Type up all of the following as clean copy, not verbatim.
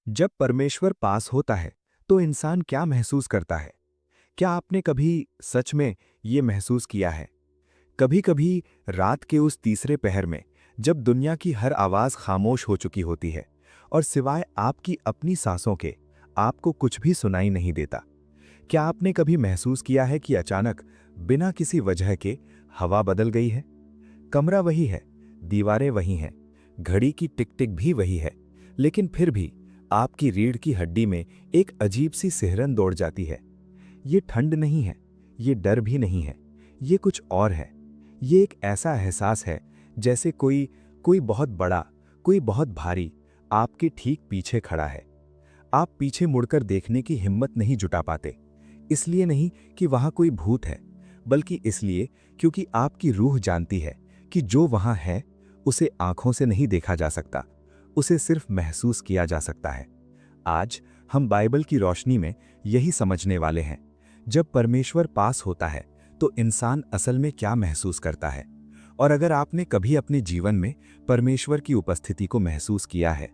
जब परमेश्वर पास होता है तो इंसान क्या महसूस करता है? क्या आपने कभी सच में ये महसूस किया है? कभी कभी रात के उस तीसरे पहर में, जब दुनिया की हर आवाज खामोश हो चुकी होती है और सिवाय आपकी अपनी सांसों के आपको कुछ भी सुनाई नहीं देता। क्या आपने कभी महसूस किया है कि अचानक बिना किसी वजह के हवा बदल गई है? कमरा वही है, दीवारें वही हैं, घड़ी की टिक टिक भी वही है, लेकिन फिर भी आपकी रीढ़ की हड्डी में एक अजीब सी सिहरन दौड़ जाती है। ये ठंड नहीं है, ये डर भी नहीं है, ये कुछ और है। ये एक ऐसा एहसास है जैसे कोई कोई बहुत बड़ा, कोई बहुत भारी आपके ठीक पीछे खड़ा है। आप पीछे मुड़कर देखने की हिम्मत नहीं जुटा पाते, इसलिए नहीं कि वहां कोई भूत है, बल्कि इसलिए क्योंकि आपकी रूह जानती है कि जो वहां है उसे आंखों से नहीं देखा जा सकता, उसे सिर्फ महसूस किया जा सकता है। आज हम बाइबल की रोशनी में यही समझने वाले हैं। जब परमेश्वर पास होता है तो इंसान असल में क्या महसूस करता है। और अगर आपने कभी अपने जीवन में परमेश्वर की उपस्थिति को महसूस किया है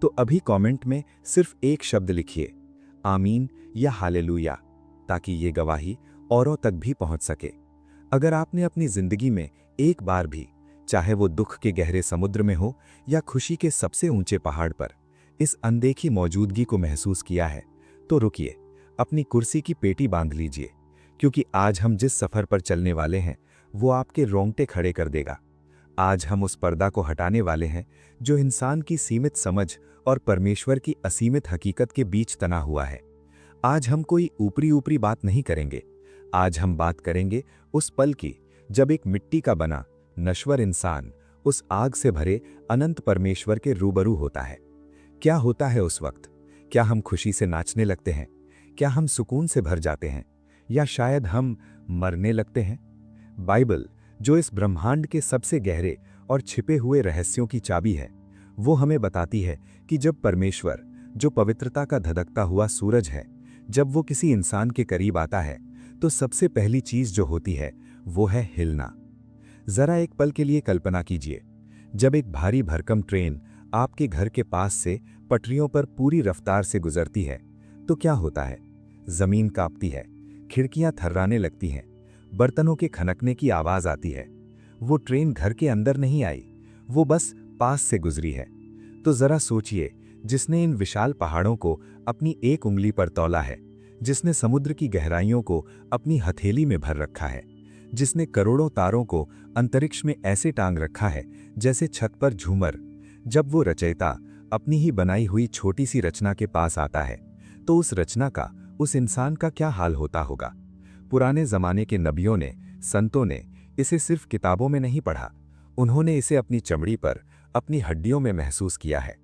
तो अभी कमेंट में सिर्फ एक शब्द लिखिए, आमीन या हालेलुया, ताकि ये गवाही औरों तक भी पहुंच सके। अगर आपने अपनी जिंदगी में एक बार भी, चाहे वो दुख के गहरे समुद्र में हो या खुशी के सबसे ऊंचे पहाड़ पर, इस अनदेखी मौजूदगी को महसूस किया है, तो रुकिए, अपनी कुर्सी की पेटी बांध लीजिए, क्योंकि आज हम जिस सफर पर चलने वाले हैं वो आपके रोंगटे खड़े कर देगा। आज हम उस पर्दा को हटाने वाले हैं जो इंसान की सीमित समझ और परमेश्वर की असीमित हकीकत के बीच तना हुआ है। आज हम कोई ऊपरी ऊपरी बात नहीं करेंगे। आज हम बात करेंगे उस पल की जब एक मिट्टी का बना नश्वर इंसान उस आग से भरे अनंत परमेश्वर के रूबरू होता है। क्या होता है उस वक्त? क्या हम खुशी से नाचने लगते हैं? क्या हम सुकून से भर जाते हैं? या शायद हम मरने लगते हैं? बाइबल, जो इस ब्रह्मांड के सबसे गहरे और छिपे हुए रहस्यों की चाबी है, वो हमें बताती है कि जब परमेश्वर, जो पवित्रता का धधकता हुआ सूरज है, जब वो किसी इंसान के करीब आता है तो सबसे पहली चीज जो होती है वो है हिलना। जरा एक पल के लिए कल्पना कीजिए, जब एक भारी भरकम ट्रेन आपके घर के पास से पटरियों पर पूरी रफ्तार से गुजरती है तो क्या होता है? जमीन कांपती है, खिड़कियां थर्राने लगती हैं, बर्तनों के खनकने की आवाज आती है। वो ट्रेन घर के अंदर नहीं आई, वो बस पास से गुजरी है। तो जरा सोचिए, जिसने इन विशाल पहाड़ों को अपनी एक उंगली पर तौला है, जिसने समुद्र की गहराइयों को अपनी हथेली में भर रखा है, जिसने करोड़ों तारों को अंतरिक्ष में ऐसे टांग रखा है जैसे छत पर झूमर, जब वो रचयिता अपनी ही बनाई हुई छोटी सी रचना के पास आता है तो उस रचना का, उस इंसान का क्या हाल होता होगा? पुराने जमाने के नबियों ने, संतों ने इसे सिर्फ किताबों में नहीं पढ़ा, उन्होंने इसे अपनी चमड़ी पर, अपनी हड्डियों में महसूस किया है।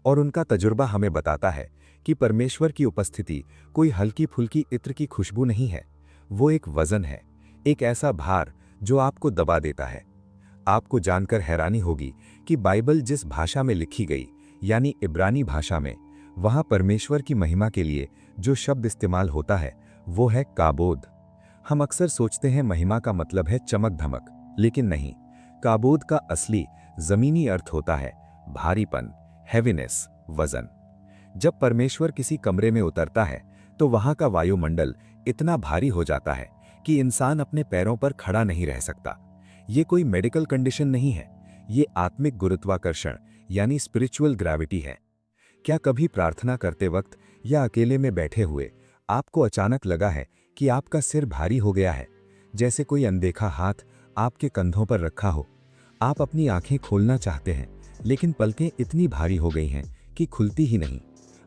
और उनका तजुर्बा हमें बताता है कि परमेश्वर की उपस्थिति कोई हल्की फुल्की इत्र की खुशबू नहीं है, वो एक वजन है, एक ऐसा भार जो आपको दबा देता है। आपको जानकर हैरानी होगी कि बाइबल जिस भाषा में लिखी गई, यानी इब्रानी भाषा में, वहां परमेश्वर की महिमा के लिए जो शब्द इस्तेमाल होता है वो है काबोद। हम अक्सर सोचते हैं महिमा का मतलब है चमक धमक, लेकिन नहीं। काबोद का असली जमीनी अर्थ होता है भारीपन, हेवीनेस, वजन। जब परमेश्वर किसी कमरे में उतरता है तो वहां का वायुमंडल इतना भारी हो जाता है कि इंसान अपने पैरों पर खड़ा नहीं रह सकता। ये कोई मेडिकल कंडीशन नहीं है, ये आत्मिक गुरुत्वाकर्षण यानी स्पिरिचुअल ग्रेविटी है। क्या कभी प्रार्थना करते वक्त या अकेले में बैठे हुए आपको अचानक लगा है कि आपका सिर भारी हो गया है, जैसे कोई अनदेखा हाथ आपके कंधों पर रखा हो? आप अपनी आंखें खोलना चाहते हैं, लेकिन पलकें इतनी भारी हो गई हैं कि खुलती ही नहीं।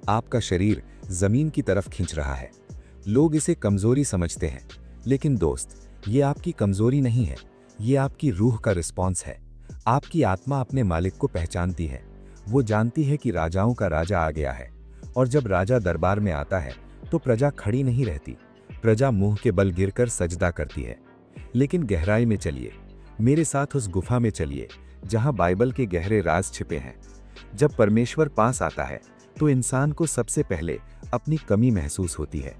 आपका शरीर जमीन की तरफ खींच रहा है। लोग इसे कमजोरी समझते हैं, लेकिन दोस्त, ये आपकी कमजोरी नहीं है, ये आपकी रूह का रिस्पॉन्स है। आपकी आत्मा अपने मालिक को पहचानती है। वो जानती है कि राजाओं का राजा आ गया है, और जब राजा दरबार में आता है तो प्रजा खड़ी नहीं रहती, प्रजा मुंह के बल गिरकर सजदा करती है। लेकिन गहराई में चलिए, मेरे साथ उस गुफा में चलिए जहां बाइबल के गहरे राज छिपे हैं। जब परमेश्वर पास आता है तो इंसान को सबसे पहले अपनी कमी महसूस होती है।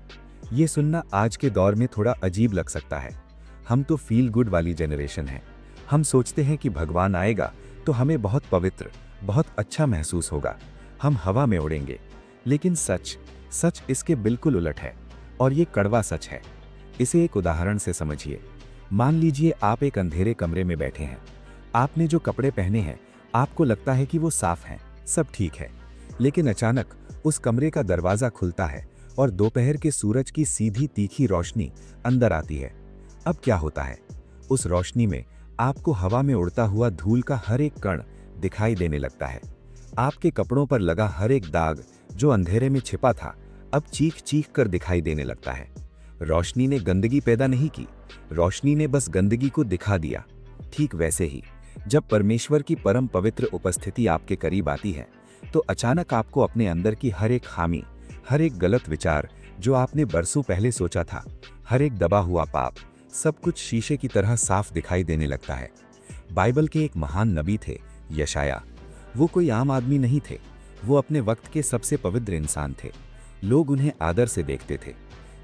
ये सुनना आज के दौर में थोड़ा अजीब लग सकता है। हम तो फील गुड वाली जनरेशन है। हम सोचते हैं कि भगवान आएगा तो हमें बहुत पवित्र, बहुत अच्छा महसूस होगा, हम हवा में उड़ेंगे। लेकिन सच सच इसके बिल्कुल उलट है, और ये कड़वा सच है। इसे एक उदाहरण से समझिए। मान लीजिए आप एक अंधेरे कमरे में बैठे हैं। आपने जो कपड़े पहने हैं आपको लगता है कि वो साफ हैं, सब ठीक है। लेकिन अचानक उस कमरे का दरवाजा खुलता है और दोपहर के सूरज की सीधी तीखी रोशनी अंदर आती है। अब क्या होता है? उस रोशनी में आपको हवा में उड़ता हुआ धूल का हर एक कण दिखाई देने लगता है। आपके कपड़ों पर लगा हर एक दाग जो अंधेरे में छिपा था, अब चीख चीख कर दिखाई देने लगता है। रोशनी ने गंदगी पैदा नहीं की, रोशनी ने बस गंदगी को दिखा दिया। ठीक वैसे ही जब परमेश्वर की परम पवित्र उपस्थिति आपके करीब आती है, तो अचानक आपको अपने अंदर की हर एक खामी, हर एक गलत विचार जो आपने बरसों पहले सोचा था, हर एक दबा हुआ पाप, सब कुछ शीशे की तरह साफ दिखाई देने लगता है। बाइबल के एक महान नबी थे, यशाया। वो कोई आम आदमी नहीं थे, वो अपने वक्त के सबसे पवित्र इंसान थे। लोग उन्हें आदर से देखते थे।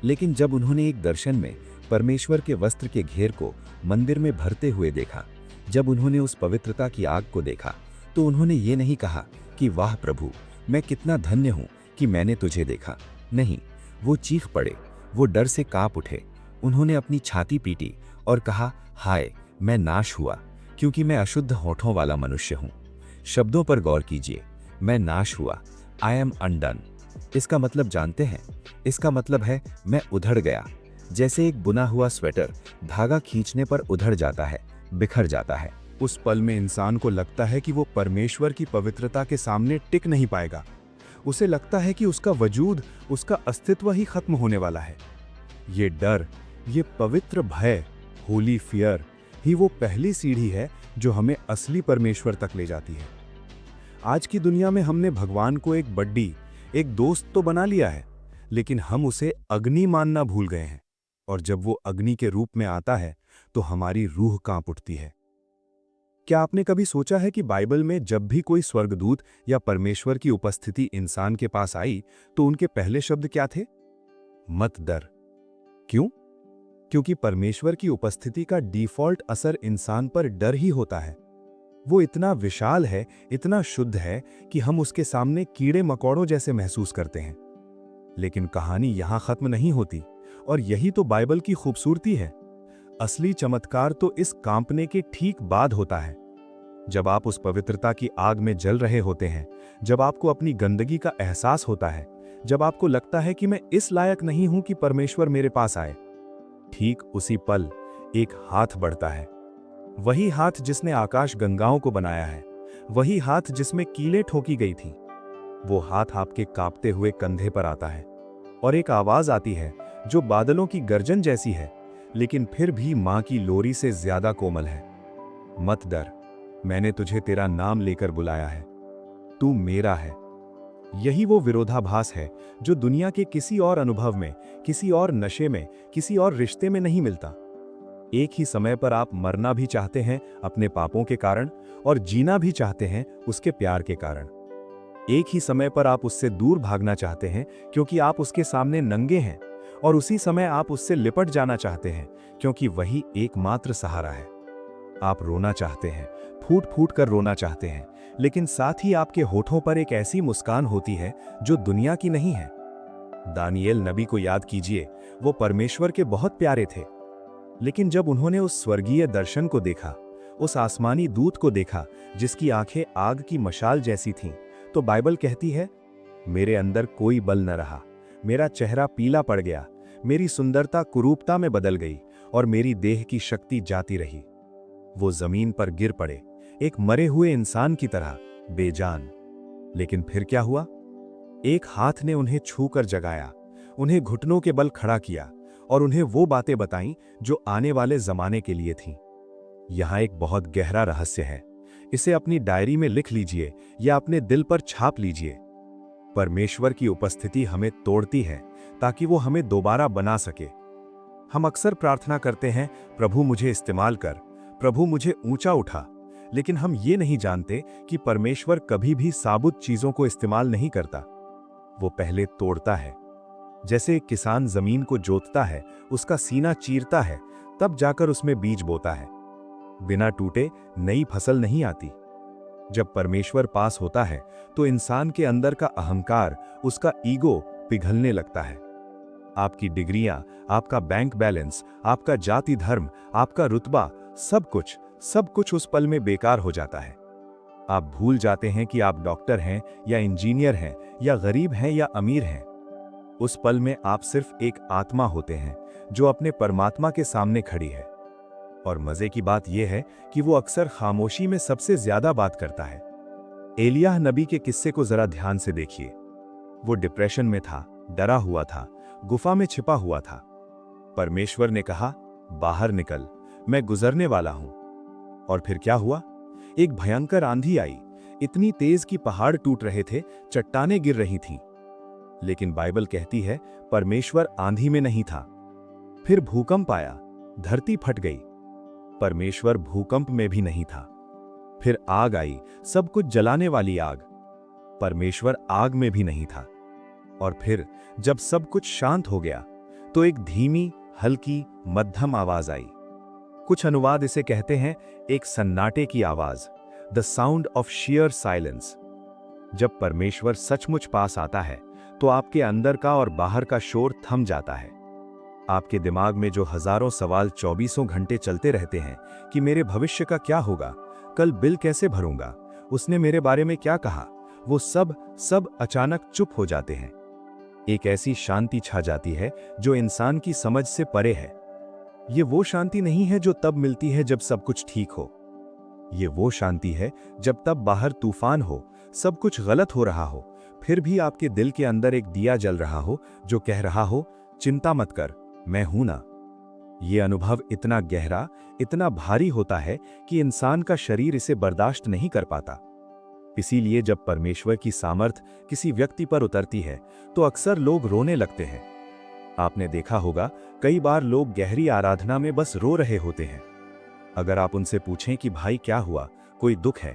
लेकिन जब उन्होंने एक दर्शन में परमेश्वर के वस्त्र के घेर को मंदिर में भरते हुए देखा, जब उन्होंने उस पवित्रता की आग को देखा, तो उन्होंने ये नहीं कहा कि वाह प्रभु, मैं कितना धन्य हूं कि मैंने तुझे देखा। नहीं, वो चीख पड़े, वो डर से कांप उठे। उन्होंने अपनी छाती पीटी और कहा, हाय, मैं नाश हुआ, क्योंकि मैं अशुद्ध होठों वाला मनुष्य हूं। शब्दों पर गौर कीजिए, मैं नाश हुआ, आई एम अनडन। इसका मतलब जानते हैं? इसका मतलब है मैं उधड़ गया। जैसे एक बुना हुआ स्वेटर धागा खींचने पर उधड़ जाता है, बिखर जाता है। उस पल में इंसान को लगता है कि वो परमेश्वर की पवित्रता के सामने टिक नहीं पाएगा। उसे लगता है कि उसका वजूद, उसका अस्तित्व ही खत्म होने वाला है। ये डर, ये पवित्र भय, होली फियर ही वो पहली सीढ़ी है जो हमें असली परमेश्वर तक ले जाती है। आज की दुनिया में हमने भगवान को एक बड्डी, एक दोस्त तो बना लिया है, लेकिन हम उसे अग्नि मानना भूल गए हैं। और जब वो अग्नि के रूप में आता है तो हमारी रूह कांप उठती है। क्या आपने कभी सोचा है कि बाइबल में जब भी कोई स्वर्गदूत या परमेश्वर की उपस्थिति इंसान के पास आई तो उनके पहले शब्द क्या थे? मत डर। क्यों? क्योंकि परमेश्वर की उपस्थिति का डिफॉल्ट असर इंसान पर डर ही होता है। वो इतना विशाल है, इतना शुद्ध है कि हम उसके सामने कीड़े मकोड़ों जैसे महसूस करते हैं। लेकिन कहानी यहां खत्म नहीं होती, और यही तो बाइबल की खूबसूरती है। असली चमत्कार तो इस कांपने के ठीक बाद होता है। जब आप उस पवित्रता की आग में जल रहे होते हैं, जब आपको अपनी गंदगी का एहसास होता है, जब आपको लगता है कि मैं इस लायक नहीं हूं कि परमेश्वर मेरे पास आए, ठीक उसी पल एक हाथ बढ़ता है। वही हाथ जिसने आकाश गंगाओं को बनाया है, वही हाथ जिसमें कीलें ठोकी गई थी। वो हाथ आपके कांपते हुए कंधे पर आता है, और एक आवाज आती है जो बादलों की गर्जन जैसी है, लेकिन फिर भी मां की लोरी से ज्यादा कोमल है। मत डर, मैंने तुझे तेरा नाम लेकर बुलाया है, तू मेरा है। यही वो विरोधाभास है जो दुनिया के किसी और अनुभव में, किसी और नशे में, किसी और रिश्ते में नहीं मिलता। एक ही समय पर आप मरना भी चाहते हैं अपने पापों के कारण, और जीना भी चाहते हैं उसके प्यार के कारण। एक ही समय पर आप उससे दूर भागना चाहते हैं क्योंकि आप उसके सामने नंगे हैं, और उसी समय आप उससे लिपट जाना चाहते हैं क्योंकि वही एकमात्र सहारा है। आप रोना चाहते हैं, फूट फूट कर रोना चाहते हैं, लेकिन साथ ही आपके होठों पर एक ऐसी मुस्कान होती है जो दुनिया की नहीं है। दानिएल नबी को याद कीजिए, वो परमेश्वर के बहुत प्यारे थे, लेकिन जब उन्होंने उस स्वर्गीय दर्शन को देखा, उस आसमानी दूत को देखा जिसकी आंखें आग की मशाल जैसी थीं, तो बाइबल कहती है, मेरे अंदर कोई बल न रहा, मेरा चेहरा पीला पड़ गया, मेरी सुंदरता कुरूपता में बदल गई, और मेरी देह की शक्ति जाती रही। वो जमीन पर गिर पड़े, एक मरे हुए इंसान की तरह, बेजान। लेकिन फिर क्या हुआ? एक हाथ ने उन्हें छूकर जगाया, उन्हें घुटनों के बल खड़ा किया, और उन्हें वो बातें बताईं जो आने वाले जमाने के लिए थीं। यहां एक बहुत गहरा रहस्य है, इसे अपनी डायरी में लिख लीजिए या अपने दिल पर छाप लीजिए। परमेश्वर की उपस्थिति हमें तोड़ती है ताकि वो हमें दोबारा बना सके। हम अक्सर प्रार्थना करते हैं, प्रभु मुझे इस्तेमाल कर, प्रभु मुझे ऊंचा उठा, लेकिन हम ये नहीं जानते कि परमेश्वर कभी भी साबुत चीजों को इस्तेमाल नहीं करता। वो पहले तोड़ता है। जैसे एक किसान जमीन को जोतता है, उसका सीना चीरता है, तब जाकर उसमें बीज बोता है। बिना टूटे नई फसल नहीं आती। जब परमेश्वर पास होता है तो इंसान के अंदर का अहंकार, उसका ईगो पिघलने लगता है। आपकी डिग्रियां, आपका बैंक बैलेंस, आपका जाति धर्म, आपका रुतबा, सब कुछ उस पल में बेकार हो जाता है। आप भूल जाते हैं कि आप डॉक्टर हैं या इंजीनियर हैं या गरीब हैं या अमीर हैं। उस पल में आप सिर्फ एक आत्मा होते हैं जो अपने परमात्मा के सामने खड़ी है। और मजे की बात यह है कि वो अक्सर खामोशी में सबसे ज्यादा बात करता है। एलियाह नबी के किस्से को जरा ध्यान से देखिए। वो डिप्रेशन में था, डरा हुआ था, गुफा में छिपा हुआ था। परमेश्वर ने कहा, बाहर निकल, मैं गुजरने वाला हूं। और फिर क्या हुआ? एक भयंकर आंधी आई, इतनी तेज कि पहाड़ टूट रहे थे, चट्टानें गिर रही थीं। लेकिन बाइबल कहती है परमेश्वर आंधी में नहीं था। फिर भूकंप आया, धरती फट गई। परमेश्वर भूकंप में भी नहीं था। फिर आग आई, सब कुछ जलाने वाली आग। परमेश्वर आग में भी नहीं था। और फिर जब सब कुछ शांत हो गया तो एक धीमी, हल्की, मध्यम आवाज आई। कुछ अनुवाद इसे कहते हैं एक सन्नाटे की आवाज, the sound of shear silence. जब परमेश्वर सचमुच पास आता है तो आपके अंदर का और बाहर का शोर थम जाता है। आपके दिमाग में जो हजारों सवाल 24 घंटे चलते रहते हैं कि मेरे भविष्य का क्या होगा, कल बिल कैसे भरूंगा, उसने मेरे बारे में क्या कहा, वो सब अचानक चुप हो जाते हैं। एक ऐसी शांति छा जाती है जो इंसान की समझ से परे है। ये वो शांति नहीं है जो तब मिलती है जब सब कुछ ठीक हो। ये वो शांति है जब तब बाहर तूफान हो, सब कुछ गलत हो रहा हो, फिर भी आपके दिल के अंदर एक दिया जल रहा हो जो कह रहा हो, चिंता मत कर, मैं हूं ना। ये अनुभव इतना गहरा, इतना भारी होता है कि इंसान का शरीर इसे बर्दाश्त नहीं कर पाता। इसीलिए जब परमेश्वर की सामर्थ किसी व्यक्ति पर उतरती है तो अक्सर लोग रोने लगते हैं। आपने देखा होगा, कई बार लोग गहरी आराधना में बस रो रहे होते हैं। अगर आप उनसे पूछें कि भाई क्या हुआ, कोई दुख है,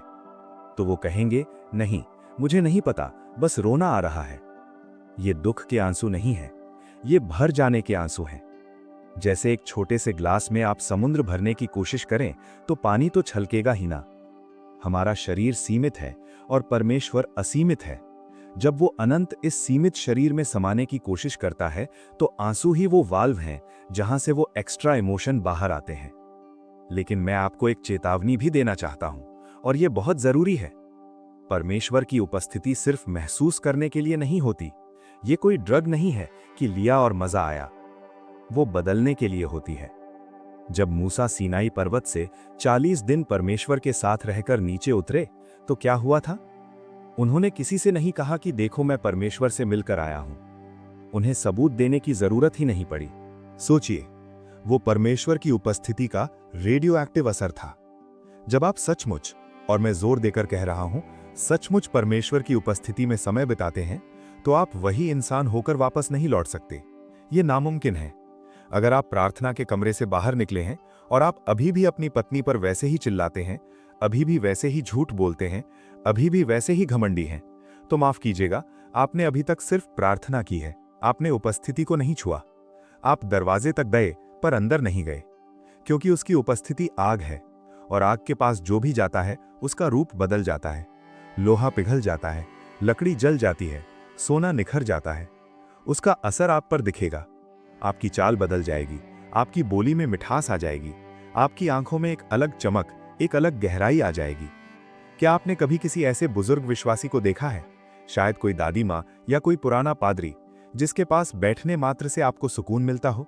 तो वो कहेंगे, नहीं, मुझे नहीं पता, बस रोना आ रहा है। ये दुख के आंसू नहीं है, ये भर जाने के आंसू हैं। जैसे एक छोटे से ग्लास में आप समुद्र भरने की कोशिश करें तो पानी तो छलकेगा ही ना। हमारा शरीर सीमित है और परमेश्वर असीमित है। जब वो अनंत इस सीमित शरीर में समाने की कोशिश करता है तो आंसू ही वो वाल्व हैं जहां से वो एक्स्ट्रा इमोशन बाहर आते हैं। लेकिन मैं आपको एक चेतावनी भी देना चाहता हूं, और ये बहुत जरूरी है। परमेश्वर की उपस्थिति सिर्फ महसूस करने के लिए नहीं होती। ये कोई ड्रग नहीं है कि लिया और मजा आया। वो बदलने के लिए होती है। जब मूसा सीनाई पर्वत से 40 दिन परमेश्वर के साथ रहकर नीचे उतरे तो क्या हुआ था? उन्होंने किसी से नहीं कहा कि देखो मैं परमेश्वर से मिलकर आया हूं। उन्हें सबूत देने की जरूरत ही नहीं पड़ी। सोचिए, वो परमेश्वर की उपस्थिति का रेडियो एक्टिव असर था। जब आप सचमुच, और मैं जोर देकर कह रहा हूं, सचमुच परमेश्वर की उपस्थिति में समय बिताते हैं तो आप वही इंसान होकर वापस नहीं लौट सकते। ये नामुमकिन है। अगर आप प्रार्थना के कमरे से बाहर निकले हैं और आप अभी भी अपनी पत्नी पर वैसे ही चिल्लाते हैं, अभी भी वैसे ही झूठ बोलते हैं, अभी भी वैसे ही घमंडी हैं, तो माफ कीजिएगा, आपने अभी तक सिर्फ प्रार्थना की है, आपने उपस्थिति को नहीं छुआ। आप दरवाजे तक गए पर अंदर नहीं गए, क्योंकि उसकी उपस्थिति आग है, और आग के पास जो भी जाता है उसका रूप बदल जाता है। लोहा पिघल जाता है, लकड़ी जल जाती है, सोना निखर जाता है। उसका असर आप पर दिखेगा। आपकी चाल बदल जाएगी, आपकी बोली में मिठास आ जाएगी, आपकी आंखों में एक अलग चमक, एक अलग गहराई आ जाएगी। क्या आपने कभी किसी ऐसे बुजुर्ग विश्वासी को देखा है, शायद कोई दादी माँ या कोई पुराना पादरी, जिसके पास बैठने मात्र से आपको सुकून मिलता हो?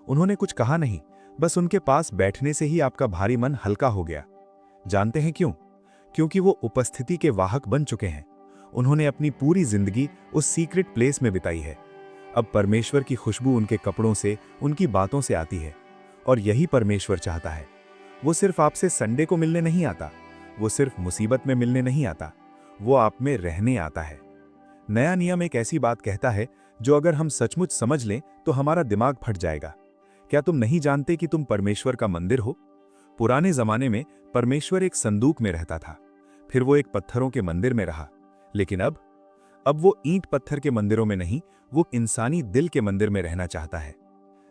उन्होंने कुछ कहा नहीं, बस उनके पास बैठने से ही आपका भारी मन हल्का हो गया। जानते हैं क्यों? क्योंकि वो उपस्थिति के वाहक बन चुके हैं। उन्होंने अपनी पूरी जिंदगी उस सीक्रेट प्लेस में बिताई है। अब परमेश्वर की खुशबू उनके कपड़ों से, उनकी बातों से आती है। और यही परमेश्वर चाहता है। वो सिर्फ आपसे संडे को मिलने नहीं आता, वो सिर्फ मुसीबत में मिलने नहीं आता, वो आप में रहने आता है। नया नियम एक ऐसी बात कहता है जो अगर हम सचमुच समझ लें तो हमारा दिमाग फट जाएगा। क्या तुम नहीं जानते कि तुम परमेश्वर का मंदिर हो? पुराने जमाने में परमेश्वर एक संदूक में रहता था, फिर वो एक पत्थरों के मंदिर में रहा। लेकिन अब वो ईंट पत्थर के मंदिरों में नहीं, वो इंसानी दिल के मंदिर में रहना चाहता है।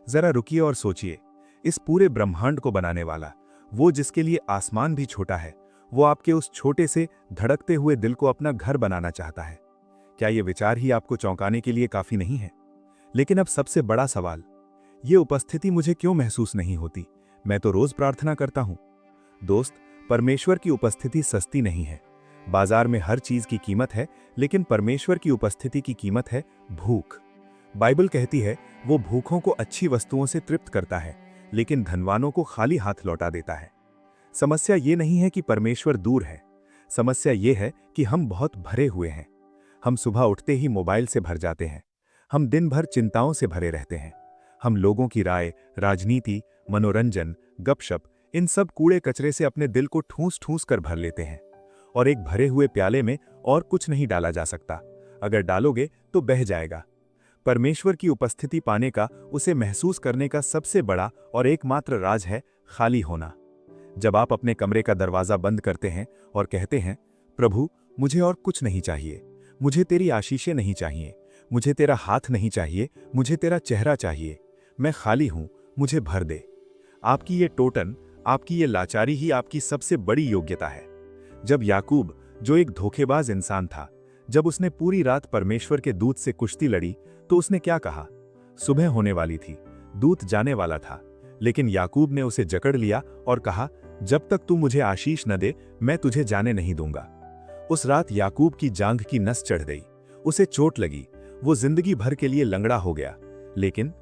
जरा रुकिए और सोचिए, इस पूरे ब्रह्मांड को बनाने वाला, वो जिसके लिए आसमान भी छोटा है, वो आपके उस छोटे से धड़कते हुए दिल को अपना घर बनाना चाहता है। क्या ये विचार ही आपको चौंकाने के लिए काफी नहीं है? लेकिन अब सबसे बड़ा सवाल, ये उपस्थिति मुझे क्यों महसूस नहीं होती? मैं तो रोज प्रार्थना करता हूं। दोस्त, परमेश्वर की उपस्थिति सस्ती नहीं है। बाजार में हर चीज की कीमत है, लेकिन परमेश्वर की उपस्थिति की कीमत है भूख। बाइबल कहती है, वो भूखों को अच्छी वस्तुओं से तृप्त करता है, लेकिन धनवानों को खाली हाथ लौटा देता है। समस्या ये नहीं है कि परमेश्वर दूर है। समस्या ये है कि हम बहुत भरे हुए हैं। हम सुबह उठते ही मोबाइल से भर जाते हैं। हम दिन भर चिंताओं से भरे रहते हैं। हम लोगों की राय, राजनीति, मनोरंजन, गपशप, इन सब कूड़े कचरे से अपने दिल को ठूस ठूस कर भर लेते हैं। और एक भरे हुए प्याले में और कुछ नहीं डाला जा सकता। अगर डालोगे तो बह जाएगा। परमेश्वर की उपस्थिति पाने का, उसे महसूस करने का सबसे बड़ा और एकमात्र राज है खाली होना। जब आप अपने कमरे का दरवाजा बंद करते हैं और कहते हैं, प्रभु, मुझे और कुछ नहीं चाहिए, मुझे तेरी आशीषें नहीं चाहिए, मुझे तेरा हाथ नहीं चाहिए, मुझे तेरा चेहरा चाहिए, मैं खाली हूं, मुझे भर दे। आपकी ये टोटन, आपकी ये लाचारी ही आपकी सबसे बड़ी योग्यता है। जब याकूब, जो एक धोखेबाज इंसान था, जब उसने पूरी रात परमेश्वर के दूत से कुश्ती लड़ी, तो उसने क्या कहा? सुबह होने वाली थी, दूत जाने वाला था, लेकिन याकूब ने उसे जकड़ लिया और कहा, जब तक तू मुझे आशीष न दे, मैं तुझे जाने नहीं दूंगा। उस रात याकूब की जांघ की नस चढ़ गई, उसे चोट लगी, वो जिंदगी भर के लिए लंगड़ा हो गया। लेकिन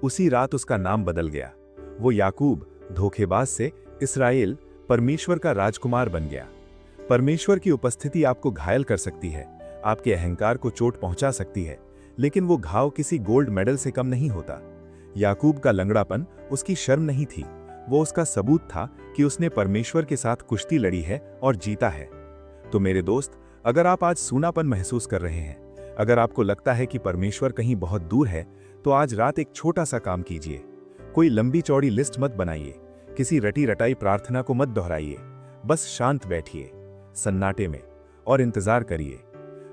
उसी रात उसका नाम बदल गया। वो याकूब, धोखेबाज से इस्राएल, परमेश्वर का राजकुमार बन गया। परमेश्वर की उपस्थिति आपको घायल कर सकती है, आपके अहंकार को चोट पहुंचा सकती है, लेकिन वो घाव किसी गोल्ड मेडल से कम नहीं होता। याकूब का लंगड़ापन उसकी शर्म नहीं थी, वो उसका सबूत था कि उसने परमेश्वर के साथ कुश्ती लड़ी है और जीता है। तो मेरे दोस्त, अगर आप आज सूनापन महसूस कर रहे हैं, अगर आपको लगता है कि परमेश्वर कहीं बहुत दूर है, तो आज रात एक छोटा सा काम कीजिए। कोई लंबी चौड़ी लिस्ट मत बनाइए, किसी रटी रटाई प्रार्थना को मत दोहराइए। बस शांत बैठिए, सन्नाटे में, और इंतजार करिए।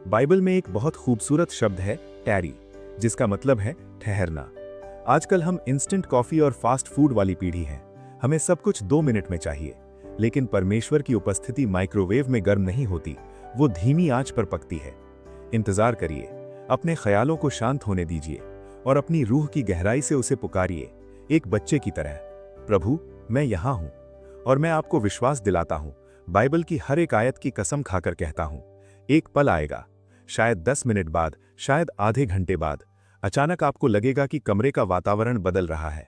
बाइबल में एक बहुत खूबसूरत शब्द है, टैरी, जिसका मतलब है ठहरना। आजकल हम इंस्टेंट कॉफी और फास्ट फूड वाली पीढ़ी हैं। हमें सब कुछ 2 मिनट में चाहिए, लेकिन परमेश्वर की उपस्थिति माइक्रोवेव में गर्म नहीं होती, वो धीमी आंच पर पकती है। इंतजार करिए, अपने ख्यालों को शांत होने दीजिए और अपनी रूह की गहराई से उसे पुकारिए, एक बच्चे की तरह। प्रभु, मैं यहां हूं। और मैं आपको विश्वास दिलाता हूं, बाइबल की हर एक आयत की कसम खाकर कहता हूं, एक पल आएगा, शायद 10 मिनट बाद, शायद आधे घंटे बाद, अचानक आपको लगेगा कि कमरे का वातावरण बदल रहा है।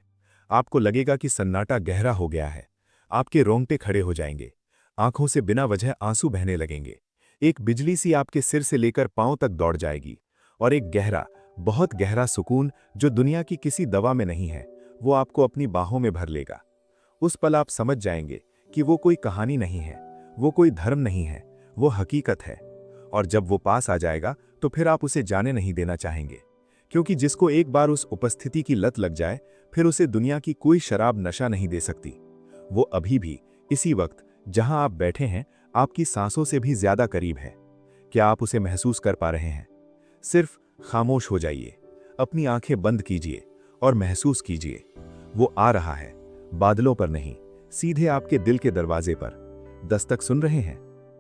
आपको लगेगा कि सन्नाटा गहरा हो गया है। आपके रोंगटे खड़े हो जाएंगे, आंखों से बिना वजह आंसू बहने लगेंगे। एक बिजली सी आपके सिर से लेकर पांव तक दौड़ जाएगी, और एक गहरा, बहुत गहरा सुकून जो दुनिया की किसी दवा में नहीं है, वो आपको अपनी बाहों में भर लेगा। उस पल आप समझ जाएंगे कि वो कोई कहानी नहीं है, वो कोई धर्म नहीं है, वो हकीकत है। और जब वो पास आ जाएगा, तो फिर आप उसे जाने नहीं देना चाहेंगे, क्योंकि जिसको एक बार उस उपस्थिति की लत लग जाए, फिर उसे दुनिया की कोई शराब नशा नहीं दे सकती। वो अभी भी, इसी वक्त, जहां आप बैठे हैं, आपकी सांसों से भी ज्यादा करीब है। क्या आप उसे महसूस कर पा रहे हैं? सिर्फ खामोश हो जाइए, अपनी आंखें बंद कीजिए और महसूस कीजिए, वो आ रहा है, बादलों पर नहीं, सीधे आपके दिल के दरवाजे पर। दस्तक सुन रहे हैं?